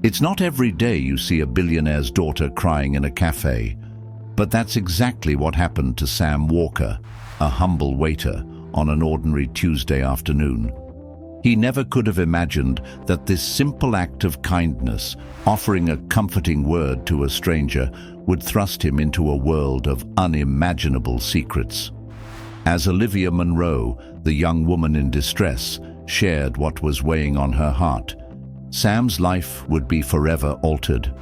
It's not every day you see a billionaire's daughter crying in a cafe, but that's exactly what happened to Sam Walker, a humble waiter, on an ordinary Tuesday afternoon. He never could have imagined that this simple act of kindness, offering a comforting word to a stranger, would thrust him into a world of unimaginable secrets. As Olivia Munro, the young woman in distress, shared what was weighing on her heart, Sam's life would be forever altered.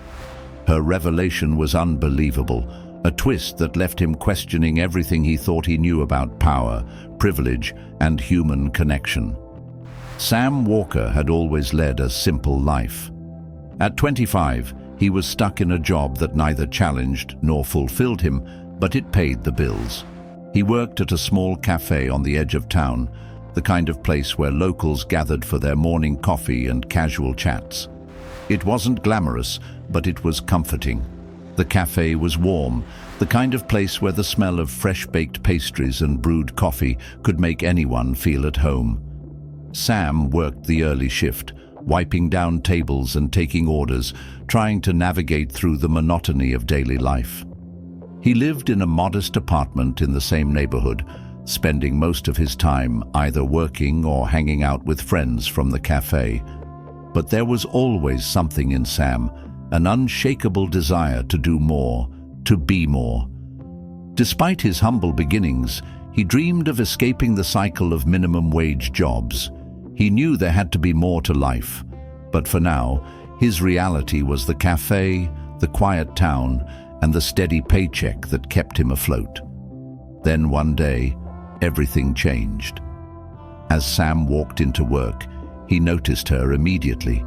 Her revelation was unbelievable, a twist that left him questioning everything he thought he knew about power, privilege, and human connection. Sam Walker had always led a simple life. At 25, he was stuck in a job that neither challenged nor fulfilled him, but it paid the bills. He worked at a small cafe on the edge of town, the kind of place where locals gathered for their morning coffee and casual chats. It wasn't glamorous, but it was comforting. The cafe was warm, the kind of place where the smell of fresh-baked pastries and brewed coffee could make anyone feel at home. Sam worked the early shift, wiping down tables and taking orders, trying to navigate through the monotony of daily life. He lived in a modest apartment in the same neighborhood, spending most of his time either working or hanging out with friends from the cafe. But there was always something in Sam, an unshakable desire to do more, to be more. Despite his humble beginnings, he dreamed of escaping the cycle of minimum wage jobs. He knew there had to be more to life, but for now, his reality was the cafe, the quiet town, and the steady paycheck that kept him afloat. Then one day, everything changed. As Sam walked into work, he noticed her immediately.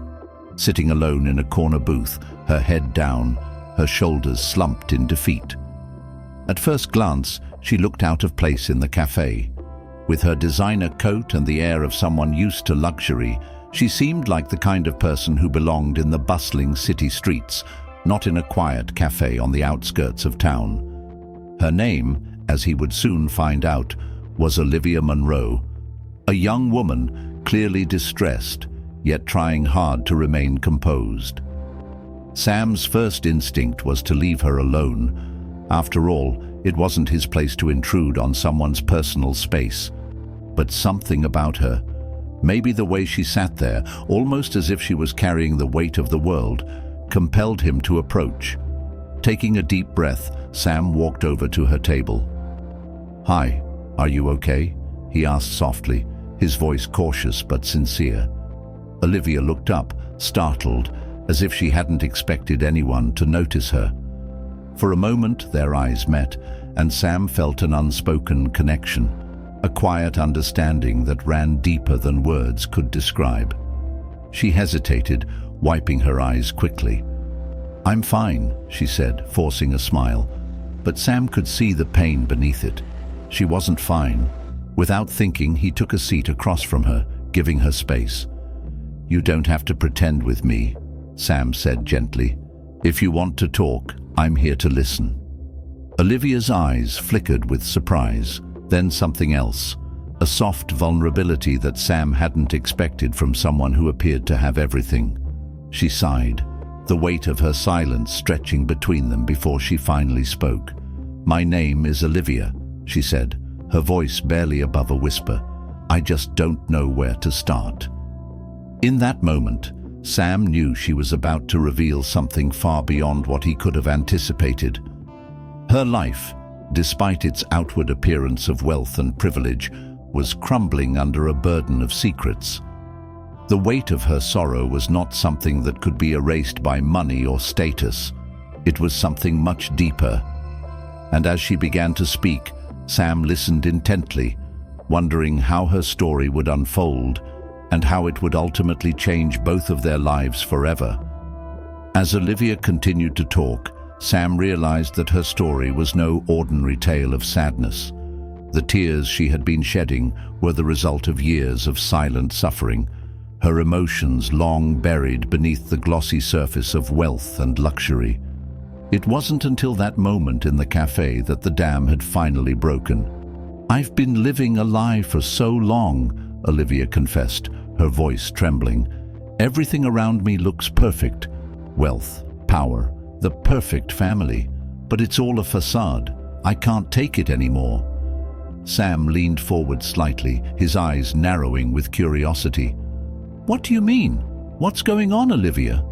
Sitting alone in a corner booth, her head down, her shoulders slumped in defeat. At first glance, she looked out of place in the cafe. With her designer coat and the air of someone used to luxury, she seemed like the kind of person who belonged in the bustling city streets, not in a quiet cafe on the outskirts of town. Her name, as he would soon find out, was Olivia Munro, a young woman clearly distressed, yet trying hard to remain composed. Sam's first instinct was to leave her alone. After all, it wasn't his place to intrude on someone's personal space. But something about her, maybe the way she sat there, almost as if she was carrying the weight of the world, compelled him to approach. Taking a deep breath, Sam walked over to her table. "Hi, are you okay?" he asked softly, his voice cautious but sincere. Olivia looked up, startled, as if she hadn't expected anyone to notice her. For a moment, their eyes met, and Sam felt an unspoken connection, a quiet understanding that ran deeper than words could describe. She hesitated, wiping her eyes quickly. "I'm fine," she said, forcing a smile, but Sam could see the pain beneath it. She wasn't fine. Without thinking, he took a seat across from her, giving her space. "You don't have to pretend with me," Sam said gently. "If you want to talk, I'm here to listen." Olivia's eyes flickered with surprise, then something else, a soft vulnerability that Sam hadn't expected from someone who appeared to have everything. She sighed, the weight of her silence stretching between them before she finally spoke. "My name is Olivia," she said, her voice barely above a whisper. "I just don't know where to start." In that moment, Sam knew she was about to reveal something far beyond what he could have anticipated. Her life, despite its outward appearance of wealth and privilege, was crumbling under a burden of secrets. The weight of her sorrow was not something that could be erased by money or status. It was something much deeper. And as she began to speak, Sam listened intently, wondering how her story would unfold and how it would ultimately change both of their lives forever. As Olivia continued to talk, Sam realized that her story was no ordinary tale of sadness. The tears she had been shedding were the result of years of silent suffering, her emotions long buried beneath the glossy surface of wealth and luxury. It wasn't until that moment in the cafe that the dam had finally broken. "I've been living a lie for so long," Olivia confessed, her voice trembling. "Everything around me looks perfect, wealth, power, the perfect family. But it's all a facade. I can't take it anymore. Sam leaned forward slightly, his eyes narrowing with curiosity. What do you mean? What's going on, Olivia?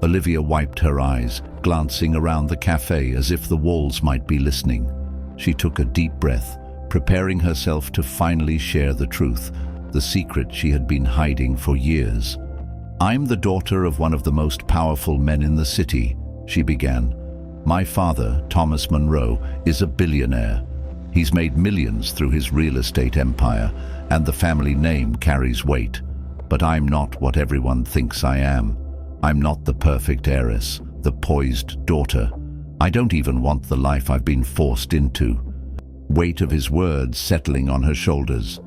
Olivia wiped her eyes, glancing around the cafe as if the walls might be listening. She took a deep breath, preparing herself to finally share the truth, the secret she had been hiding for years. I'm the daughter of one of the most powerful men in the city, she began. My father, Thomas Monroe, is a billionaire. He's made millions through his real estate empire, and the family name carries weight. But I'm not what everyone thinks I am. I'm not the perfect heiress, the poised daughter. I don't even want the life I've been forced into. Weight of his words settling on her shoulders.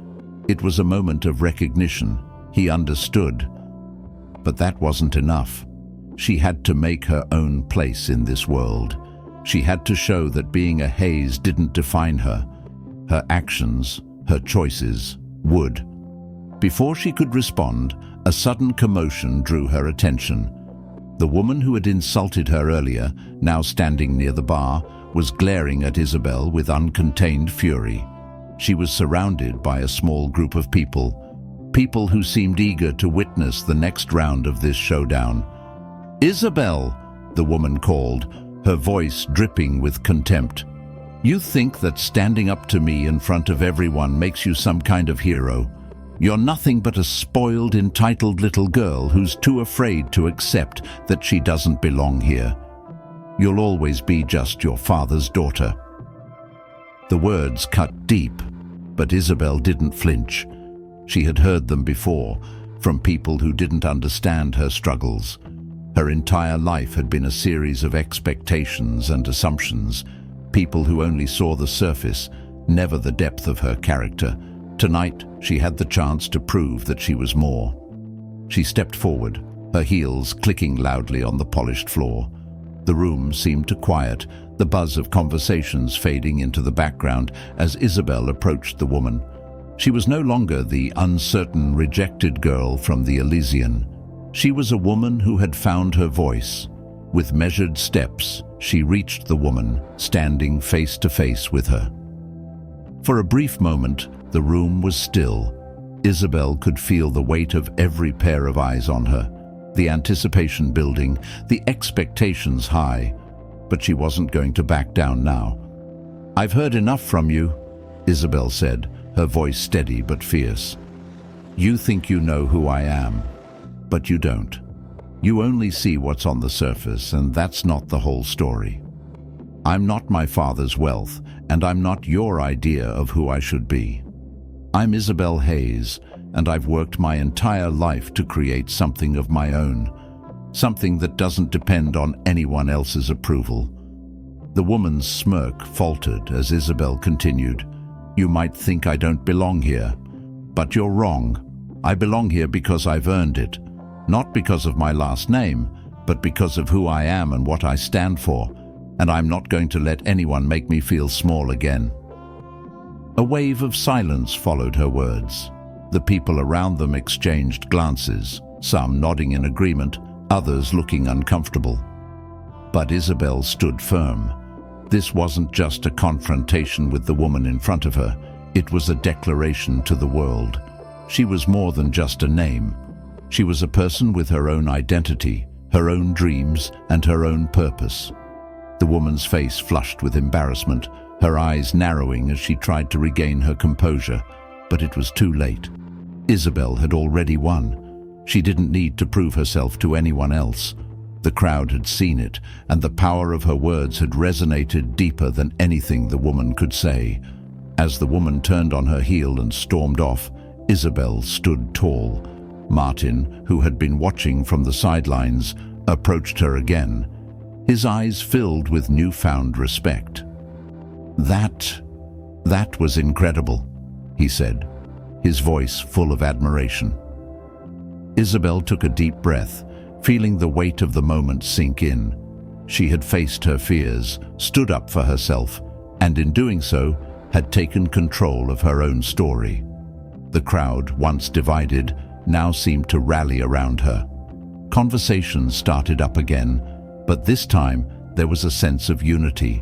It was a moment of recognition. He understood. But that wasn't enough. She had to make her own place in this world. She had to show that being a Hayes didn't define her. Her actions, her choices, would. Before she could respond, a sudden commotion drew her attention. The woman who had insulted her earlier, now standing near the bar, was glaring at Isabel with uncontained fury. She was surrounded by a small group of people who seemed eager to witness the next round of this showdown. Isabel, the woman called, her voice dripping with contempt. You think that standing up to me in front of everyone makes you some kind of hero? You're nothing but a spoiled, entitled little girl who's too afraid to accept that she doesn't belong here. You'll always be just your father's daughter. The words cut deep, but Isabel didn't flinch. She had heard them before, from people who didn't understand her struggles. Her entire life had been a series of expectations and assumptions, people who only saw the surface, never the depth of her character. Tonight, she had the chance to prove that she was more. She stepped forward, her heels clicking loudly on the polished floor. The room seemed to quiet, the buzz of conversations fading into the background as Isabel approached the woman. She was no longer the uncertain, rejected girl from the Elysian. She was a woman who had found her voice. With measured steps, she reached the woman, standing face to face with her. For a brief moment, the room was still. Isabel could feel the weight of every pair of eyes on her, the anticipation building, the expectations high. But she wasn't going to back down now. I've heard enough from you, Isabel said, her voice steady but fierce. You think you know who I am, but you don't. You only see what's on the surface, and that's not the whole story. I'm not my father's wealth, and I'm not your idea of who I should be. I'm Isabel Hayes, and I've worked my entire life to create something of my own, something that doesn't depend on anyone else's approval. The woman's smirk faltered as Isabel continued. You might think I don't belong here, but you're wrong. I belong here because I've earned it, not because of my last name, but because of who I am and what I stand for, and I'm not going to let anyone make me feel small again. A wave of silence followed her words. The people around them exchanged glances, some nodding in agreement, others looking uncomfortable. But Isabel stood firm. This wasn't just a confrontation with the woman in front of her. It was a declaration to the world. She was more than just a name. She was a person with her own identity, her own dreams, and her own purpose. The woman's face flushed with embarrassment, her eyes narrowing as she tried to regain her composure. But it was too late. Isabel had already won. She didn't need to prove herself to anyone else. The crowd had seen it, and the power of her words had resonated deeper than anything the woman could say. As the woman turned on her heel and stormed off, Isabel stood tall. Martin, who had been watching from the sidelines, approached her again. His eyes filled with newfound respect. That was incredible, he said, his voice full of admiration. Isabel took a deep breath, feeling the weight of the moment sink in. She had faced her fears, stood up for herself, and in doing so, had taken control of her own story. The crowd, once divided, now seemed to rally around her. Conversations started up again, but this time there was a sense of unity,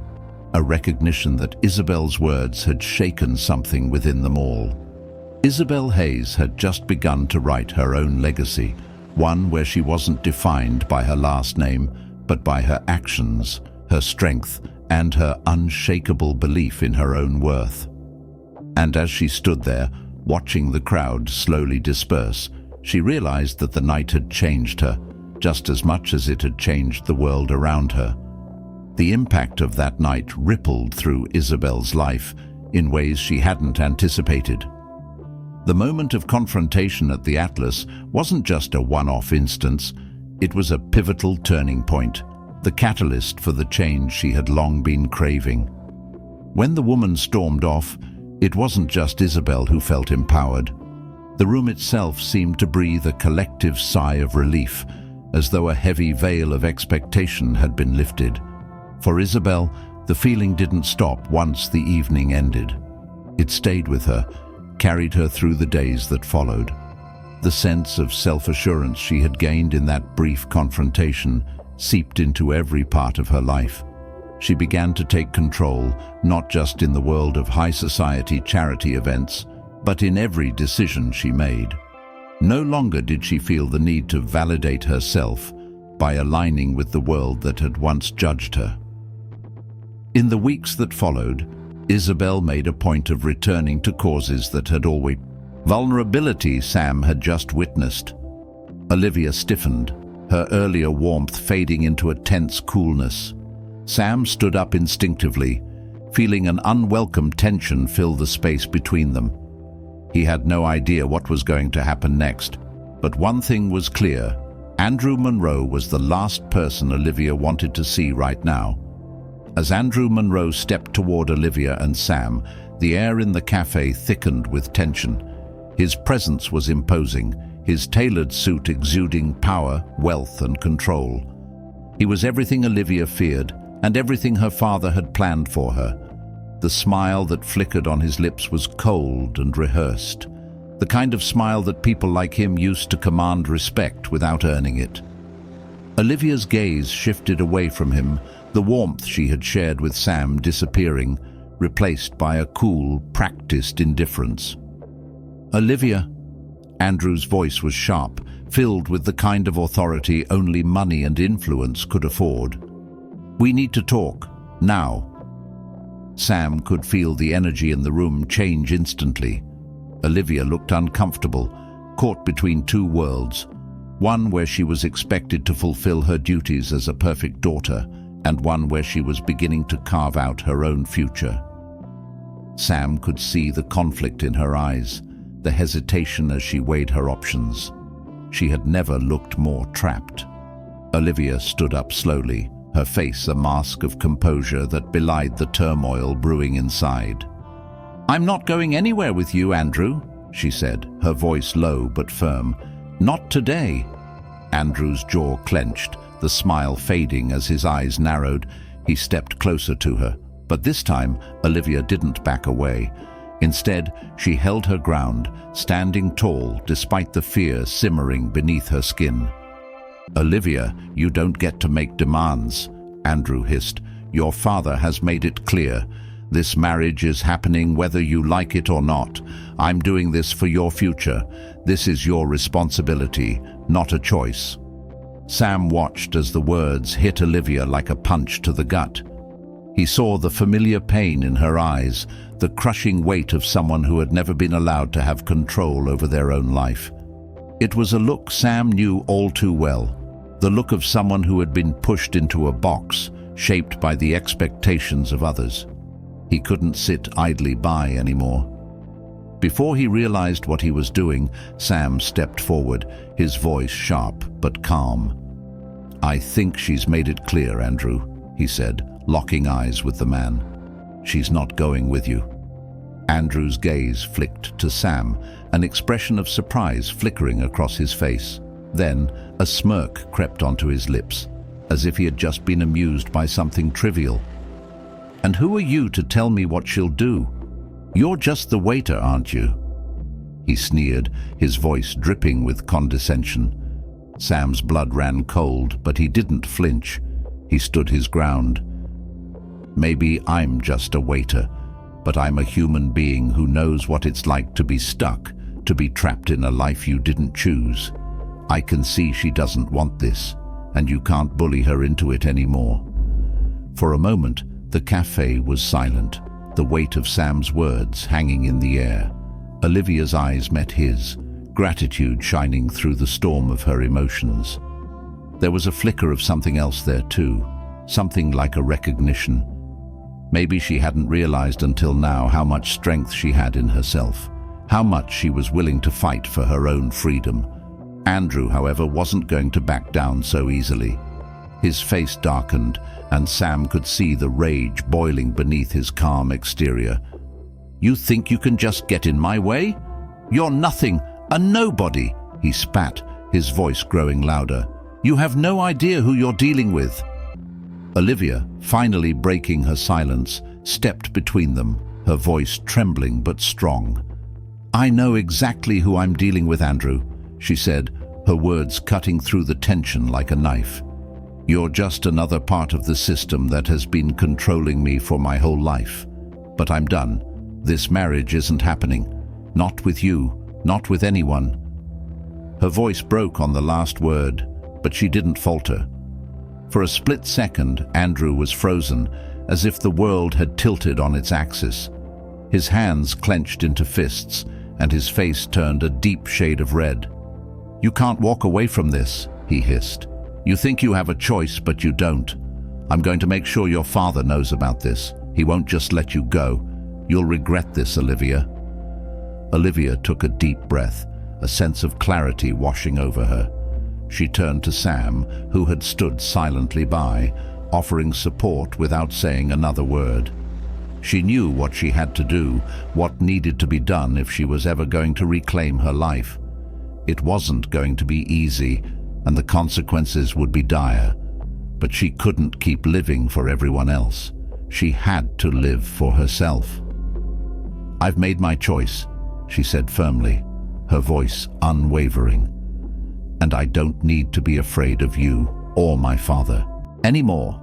a recognition that Isabel's words had shaken something within them all. Isabel Hayes had just begun to write her own legacy, one where she wasn't defined by her last name, but by her actions, her strength, and her unshakable belief in her own worth. And as she stood there, watching the crowd slowly disperse, she realized that the night had changed her, just as much as it had changed the world around her. The impact of that night rippled through Isabel's life in ways she hadn't anticipated. The moment of confrontation at the Atlas wasn't just a one-off instance, it was a pivotal turning point, the catalyst for the change she had long been craving. When the woman stormed off, it wasn't just Isabel who felt empowered. The room itself seemed to breathe a collective sigh of relief, as though a heavy veil of expectation had been lifted. For Isabel, the feeling didn't stop once the evening ended. It stayed with her, carried her through the days that followed. The sense of self-assurance she had gained in that brief confrontation seeped into every part of her life. She began to take control, not just in the world of high society charity events, but in every decision she made. No longer did she feel the need to validate herself by aligning with the world that had once judged her. In the weeks that followed, Isabel made a point of returning to causes that had always vulnerability Sam had just witnessed. Olivia stiffened, her earlier warmth fading into a tense coolness. Sam stood up instinctively, feeling an unwelcome tension fill the space between them. He had no idea what was going to happen next, but one thing was clear: Andrew Monroe was the last person Olivia wanted to see right now. As Andrew Monroe stepped toward Olivia and Sam, the air in the cafe thickened with tension. His presence was imposing, his tailored suit exuding power, wealth, and control. He was everything Olivia feared, and everything her father had planned for her. The smile that flickered on his lips was cold and rehearsed, the kind of smile that people like him used to command respect without earning it. Olivia's gaze shifted away from him, the warmth she had shared with Sam disappearing, replaced by a cool, practiced indifference. "Olivia," Andrew's voice was sharp, filled with the kind of authority only money and influence could afford. "We need to talk, now." Sam could feel the energy in the room change instantly. Olivia looked uncomfortable, caught between two worlds, one where she was expected to fulfill her duties as a perfect daughter, and one where she was beginning to carve out her own future. Sam could see the conflict in her eyes, the hesitation as she weighed her options. She had never looked more trapped. Olivia stood up slowly, her face a mask of composure that belied the turmoil brewing inside. "I'm not going anywhere with you, Andrew," she said, her voice low but firm. "Not today." Andrew's jaw clenched, the smile fading as his eyes narrowed. He stepped closer to her, but this time Olivia didn't back away. Instead, she held her ground, standing tall despite the fear simmering beneath her skin. "Olivia, you don't get to make demands," Andrew hissed. "Your father has made it clear. This marriage is happening whether you like it or not. I'm doing this for your future. This is your responsibility, not a choice." Sam watched as the words hit Olivia like a punch to the gut. He saw the familiar pain in her eyes, the crushing weight of someone who had never been allowed to have control over their own life. It was a look Sam knew all too well, the look of someone who had been pushed into a box, shaped by the expectations of others. He couldn't sit idly by anymore. Before he realized what he was doing, Sam stepped forward, his voice sharp but calm. "I think she's made it clear, Andrew," he said, locking eyes with the man. "She's not going with you." Andrew's gaze flicked to Sam, an expression of surprise flickering across his face. Then a smirk crept onto his lips, as if he had just been amused by something trivial. "And who are you to tell me what she'll do? You're just the waiter, aren't you?" He sneered, his voice dripping with condescension. Sam's blood ran cold, but he didn't flinch. He stood his ground. Maybe I'm just a waiter, but I'm a human being who knows what it's like to be stuck, to be trapped in a life you didn't choose. I can see she doesn't want this, and you can't bully her into it anymore. For a moment, the cafe was silent, the weight of Sam's words hanging in the air. Olivia's eyes met his, gratitude shining through the storm of her emotions. There was a flicker of something else there too, something like a recognition. Maybe she hadn't realized until now how much strength she had in herself, how much she was willing to fight for her own freedom. Andrew, however, wasn't going to back down so easily. His face darkened, and Sam could see the rage boiling beneath his calm exterior. "You think you can just get in my way? You're nothing, a nobody," he spat, his voice growing louder. "You have no idea who you're dealing with." Olivia, finally breaking her silence, stepped between them, her voice trembling but strong. "I know exactly who I'm dealing with, Andrew," she said, her words cutting through the tension like a knife. "You're just another part of the system that has been controlling me for my whole life. But I'm done. This marriage isn't happening. Not with you, not with anyone." Her voice broke on the last word, but she didn't falter. For a split second, Andrew was frozen, as if the world had tilted on its axis. His hands clenched into fists, and his face turned a deep shade of red. "You can't walk away from this," he hissed. "You think you have a choice, but you don't. I'm going to make sure your father knows about this. He won't just let you go. You'll regret this, Olivia." Olivia took a deep breath, a sense of clarity washing over her. She turned to Sam, who had stood silently by, offering support without saying another word. She knew what she had to do, what needed to be done if she was ever going to reclaim her life. It wasn't going to be easy, and the consequences would be dire. But she couldn't keep living for everyone else. She had to live for herself. "I've made my choice," she said firmly, her voice unwavering. "And I don't need to be afraid of you or my father anymore."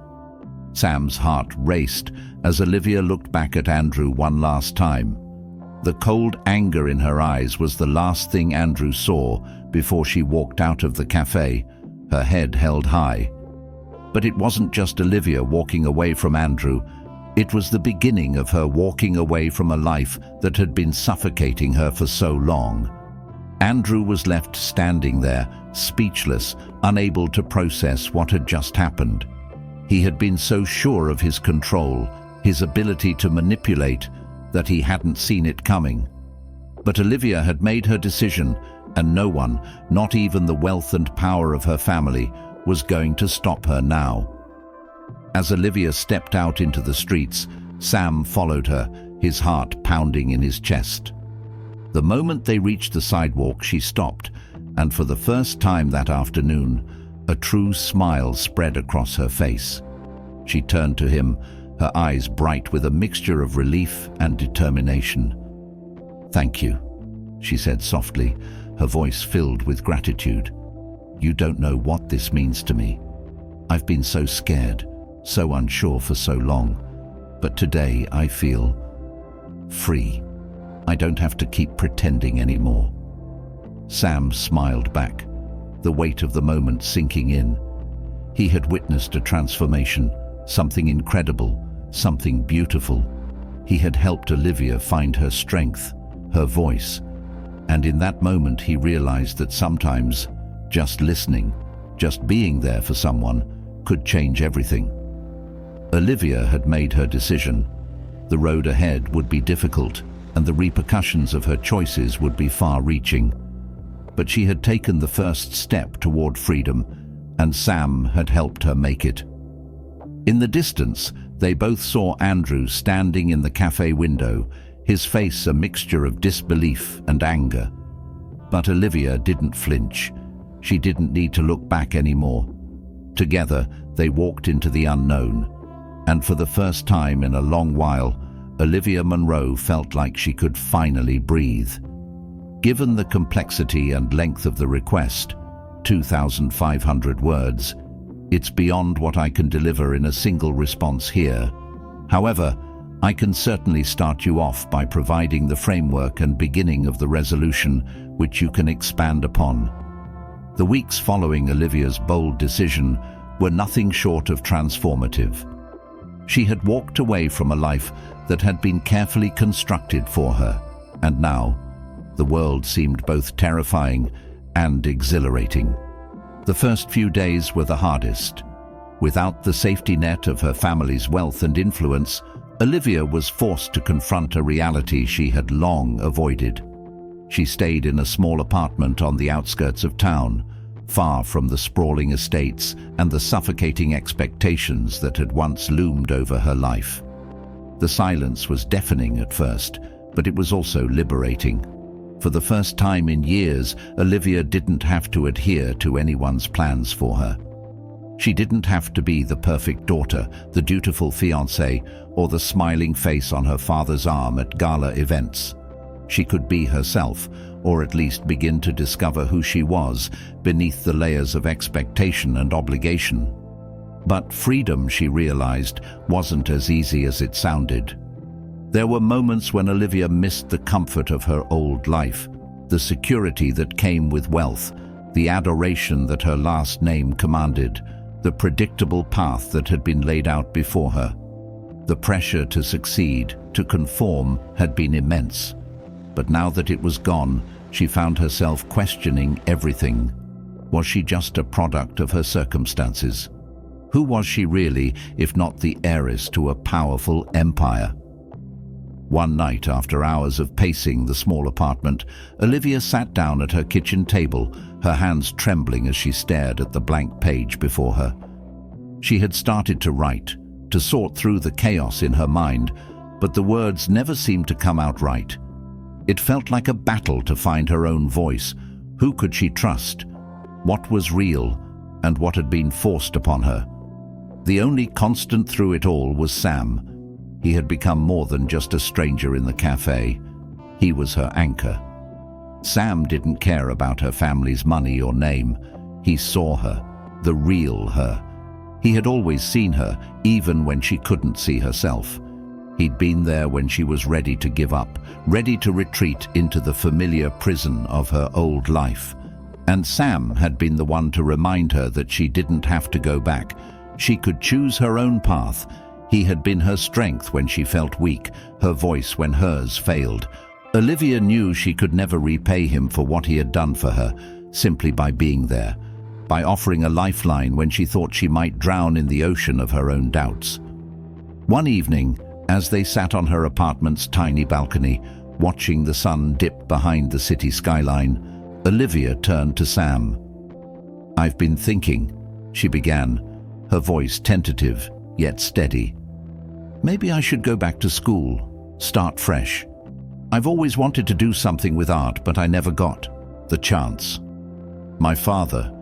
Sam's heart raced as Olivia looked back at Andrew one last time. The cold anger in her eyes was the last thing Andrew saw before she walked out of the cafe, her head held high. But it wasn't just Olivia walking away from Andrew. It was the beginning of her walking away from a life that had been suffocating her for so long. Andrew was left standing there, speechless, unable to process what had just happened. He had been so sure of his control, his ability to manipulate, that he hadn't seen it coming. But Olivia had made her decision, and no one, not even the wealth and power of her family, was going to stop her now. As Olivia stepped out into the streets, Sam followed her, his heart pounding in his chest. The moment they reached the sidewalk, she stopped, and for the first time that afternoon, a true smile spread across her face. She turned to him, her eyes bright with a mixture of relief and determination. "Thank you," she said softly, her voice filled with gratitude. "You don't know what this means to me. I've been so scared, so unsure for so long, but today I feel free. I don't have to keep pretending anymore." Sam smiled back, the weight of the moment sinking in. He had witnessed a transformation, something incredible, something beautiful. He had helped Olivia find her strength, her voice, and in that moment he realized that sometimes just listening, just being there for someone, could change everything. Olivia had made her decision. The road ahead would be difficult, and the repercussions of her choices would be far-reaching. But she had taken the first step toward freedom, and Sam had helped her make it. In the distance, they both saw Andrew standing in the cafe window, his face a mixture of disbelief and anger. But Olivia didn't flinch. She didn't need to look back anymore. Together, they walked into the unknown, and for the first time in a long while, Olivia Munro felt like she could finally breathe. Given the complexity and length of the request, 2,500 words. It's beyond what I can deliver in a single response here. However, I can certainly start you off by providing the framework and beginning of the resolution, which you can expand upon. The weeks following Olivia's bold decision were nothing short of transformative. She had walked away from a life that had been carefully constructed for her, and now the world seemed both terrifying and exhilarating. The first few days were the hardest. Without the safety net of her family's wealth and influence, Olivia was forced to confront a reality she had long avoided. She stayed in a small apartment on the outskirts of town, far from the sprawling estates and the suffocating expectations that had once loomed over her life. The silence was deafening at first, but it was also liberating. For the first time in years, Olivia didn't have to adhere to anyone's plans for her. She didn't have to be the perfect daughter, the dutiful fiancée, or the smiling face on her father's arm at gala events. She could be herself, or at least begin to discover who she was beneath the layers of expectation and obligation. But freedom, she realized, wasn't as easy as it sounded. There were moments when Olivia missed the comfort of her old life, the security that came with wealth, the adoration that her last name commanded, the predictable path that had been laid out before her. The pressure to succeed, to conform, had been immense. But now that it was gone, she found herself questioning everything. Was she just a product of her circumstances? Who was she really, if not the heiress to a powerful empire? One night, after hours of pacing the small apartment, Olivia sat down at her kitchen table, her hands trembling as she stared at the blank page before her. She had started to write, to sort through the chaos in her mind, but the words never seemed to come out right. It felt like a battle to find her own voice. Who could she trust? What was real, and what had been forced upon her? The only constant through it all was Sam. He had become more than just a stranger in the cafe. He was her anchor. Sam didn't care about her family's money or name. He saw her, the real her. He had always seen her, even when she couldn't see herself. He'd been there when she was ready to give up, ready to retreat into the familiar prison of her old life. And Sam had been the one to remind her that she didn't have to go back. She could choose her own path. He had been her strength when she felt weak, her voice when hers failed. Olivia knew she could never repay him for what he had done for her, simply by being there, by offering a lifeline when she thought she might drown in the ocean of her own doubts. One evening, as they sat on her apartment's tiny balcony, watching the sun dip behind the city skyline, Olivia turned to Sam. "I've been thinking," she began, her voice tentative yet steady. "Maybe I should go back to school, start fresh. I've always wanted to do something with art, but I never got the chance. My father,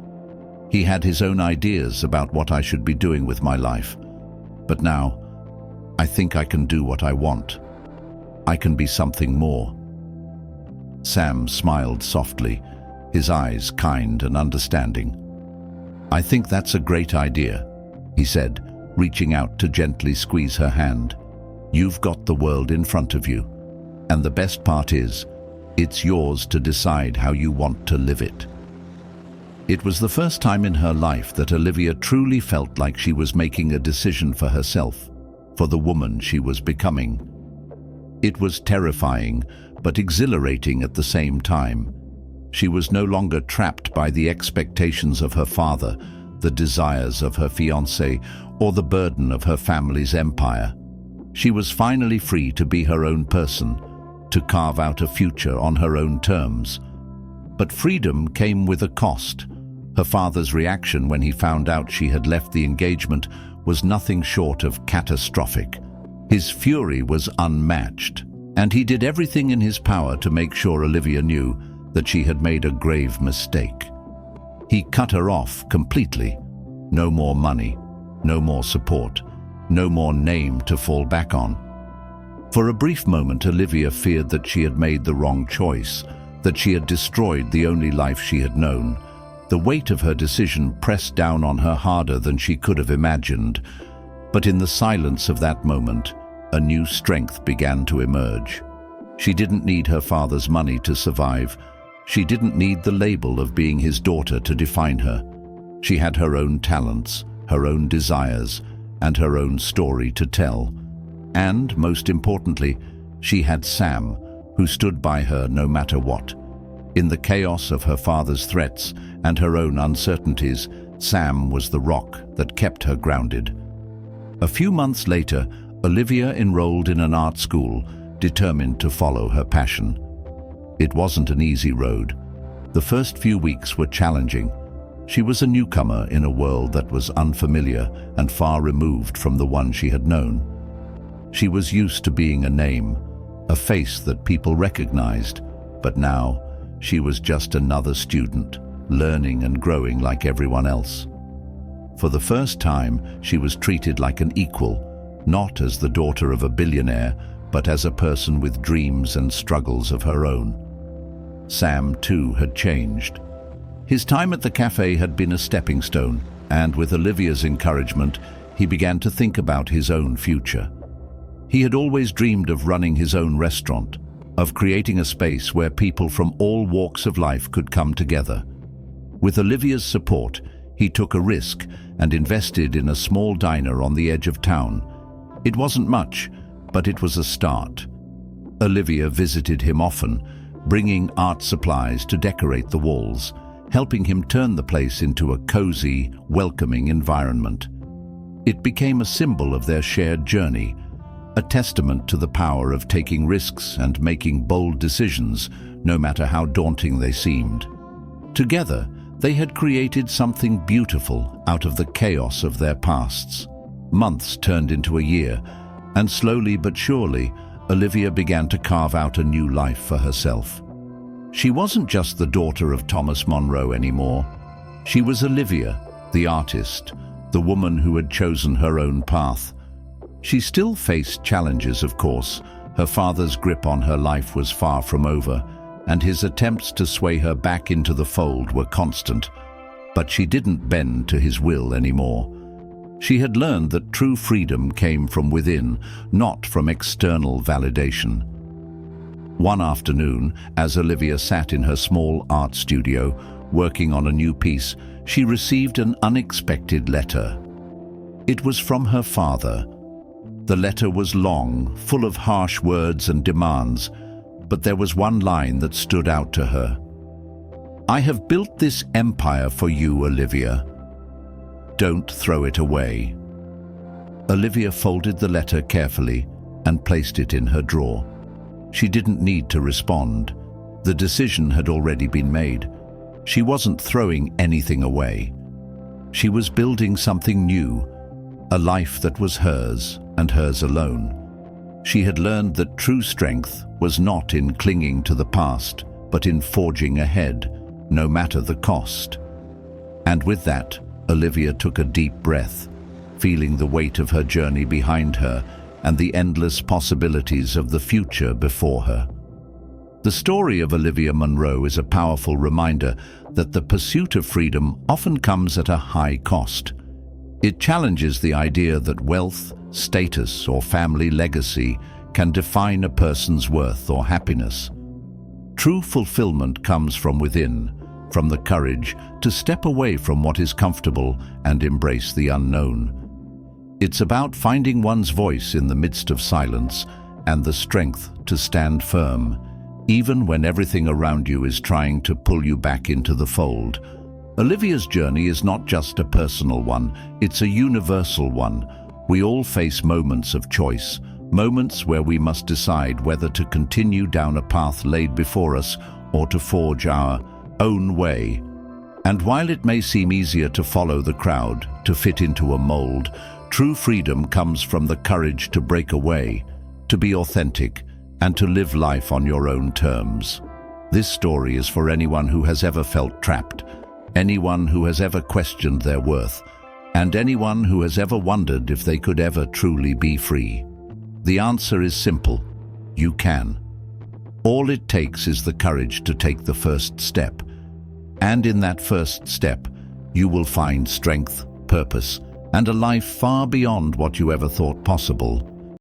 he had his own ideas about what I should be doing with my life. But now, I think I can do what I want. I can be something more." Sam smiled softly, his eyes kind and understanding. "I think that's a great idea," he said, reaching out to gently squeeze her hand. "You've got the world in front of you, and the best part is, it's yours to decide how you want to live it." It was the first time in her life that Olivia truly felt like she was making a decision for herself, for the woman she was becoming. It was terrifying, but exhilarating at the same time. She was no longer trapped by the expectations of her father, the desires of her fiancé, or the burden of her family's empire. She was finally free to be her own person, to carve out a future on her own terms. But freedom came with a cost. Her father's reaction when he found out she had left the engagement was nothing short of catastrophic. His fury was unmatched, and he did everything in his power to make sure Olivia knew that she had made a grave mistake. He cut her off completely. No more money, no more support, no more name to fall back on. For a brief moment, Olivia feared that she had made the wrong choice, that she had destroyed the only life she had known. The weight of her decision pressed down on her harder than she could have imagined. But in the silence of that moment, a new strength began to emerge. She didn't need her father's money to survive. She didn't need the label of being his daughter to define her. She had her own talents, her own desires, and her own story to tell. And, most importantly, she had Sam, who stood by her no matter what. In the chaos of her father's threats and her own uncertainties, Sam was the rock that kept her grounded. A few months later, Olivia enrolled in an art school, determined to follow her passion. It wasn't an easy road. The first few weeks were challenging. She was a newcomer in a world that was unfamiliar and far removed from the one she had known. She was used to being a name, a face that people recognized, but now she was just another student, learning and growing like everyone else. For the first time, she was treated like an equal, not as the daughter of a billionaire, but as a person with dreams and struggles of her own. Sam, too, had changed. His time at the cafe had been a stepping stone, and with Olivia's encouragement, he began to think about his own future. He had always dreamed of running his own restaurant, of creating a space where people from all walks of life could come together. With Olivia's support, he took a risk and invested in a small diner on the edge of town. It wasn't much, but it was a start. Olivia visited him often, bringing art supplies to decorate the walls, helping him turn the place into a cozy, welcoming environment. It became a symbol of their shared journey, a testament to the power of taking risks and making bold decisions, no matter how daunting they seemed. Together, they had created something beautiful out of the chaos of their pasts. Months turned into a year, and slowly but surely, Olivia began to carve out a new life for herself. She wasn't just the daughter of Thomas Monroe anymore. She was Olivia, the artist, the woman who had chosen her own path. She still faced challenges, of course. Her father's grip on her life was far from over, and his attempts to sway her back into the fold were constant. But she didn't bend to his will anymore. She had learned that true freedom came from within, not from external validation. One afternoon, as Olivia sat in her small art studio, working on a new piece, she received an unexpected letter. It was from her father. The letter was long, full of harsh words and demands, but there was one line that stood out to her. "I have built this empire for you, Olivia. Don't throw it away." Olivia folded the letter carefully and placed it in her drawer. She didn't need to respond. The decision had already been made. She wasn't throwing anything away. She was building something new, a life that was hers and hers alone. She had learned that true strength was not in clinging to the past, but in forging ahead, no matter the cost. And with that, Olivia took a deep breath, feeling the weight of her journey behind her and the endless possibilities of the future before her. The story of Olivia Monroe is a powerful reminder that the pursuit of freedom often comes at a high cost. It challenges the idea that wealth, status, or family legacy can define a person's worth or happiness. True fulfillment comes from within, from the courage to step away from what is comfortable and embrace the unknown. It's about finding one's voice in the midst of silence and the strength to stand firm, even when everything around you is trying to pull you back into the fold. Olivia's journey is not just a personal one, it's a universal one. We all face moments of choice, moments where we must decide whether to continue down a path laid before us or to forge our own way. And while it may seem easier to follow the crowd, to fit into a mold, true freedom comes from the courage to break away, to be authentic, and to live life on your own terms. This story is for anyone who has ever felt trapped, anyone who has ever questioned their worth, and anyone who has ever wondered if they could ever truly be free. The answer is simple: you can. All it takes is the courage to take the first step. And in that first step, you will find strength, purpose, and a life far beyond what you ever thought possible.